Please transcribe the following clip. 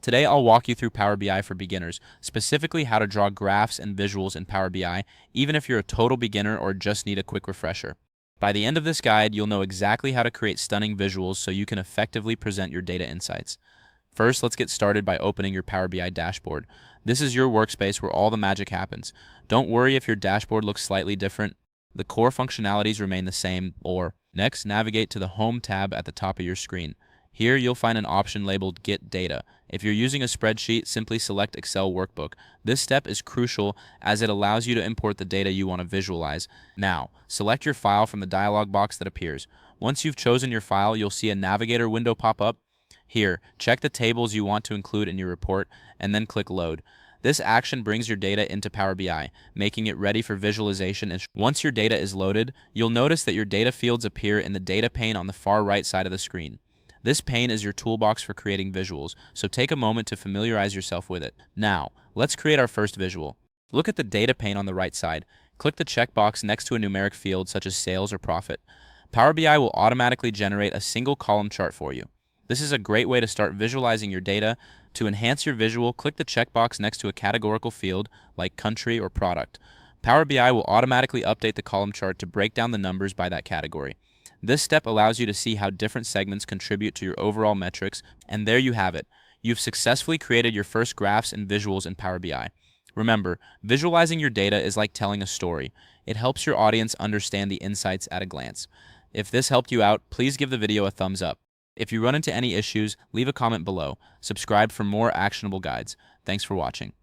Today I'll walk you through Power BI for beginners, specifically how to draw graphs and visuals in Power BI, even if you're a total beginner or just need a quick refresher. By the end of this guide, you'll know exactly how to create stunning visuals so you can effectively present your data insights. First, let's get started by opening your Power BI dashboard. This is your workspace where all the magic happens. Don't worry if your dashboard looks slightly different. The core functionalities remain the same. Next, navigate to the Home tab at the top of your screen. Here, you'll find an option labeled Get Data. If you're using a spreadsheet, simply select Excel Workbook. This step is crucial as it allows you to import the data you want to visualize. Now, select your file from the dialog box that appears. Once you've chosen your file, you'll see a navigator window pop up. Here, check the tables you want to include in your report, and then click Load. This action brings your data into Power BI, making it ready for visualization. And once your data is loaded, you'll notice that your data fields appear in the Data Pane on the far right side of the screen. This pane is your toolbox for creating visuals, so take a moment to familiarize yourself with it. Now, let's create our first visual. Look at the Data Pane on the right side. Click the checkbox next to a numeric field such as sales or profit. Power BI will automatically generate a single column chart for you. This is a great way to start visualizing your data. To enhance your visual, click the checkbox next to a categorical field like country or product. Power BI will automatically update the column chart to break down the numbers by that category. This step allows you to see how different segments contribute to your overall metrics, and there you have it. You've successfully created your first graphs and visuals in Power BI. Remember, visualizing your data is like telling a story. It helps your audience understand the insights at a glance. If this helped you out, please give the video a thumbs up. If you run into any issues, leave a comment below. Subscribe for more actionable guides. Thanks for watching.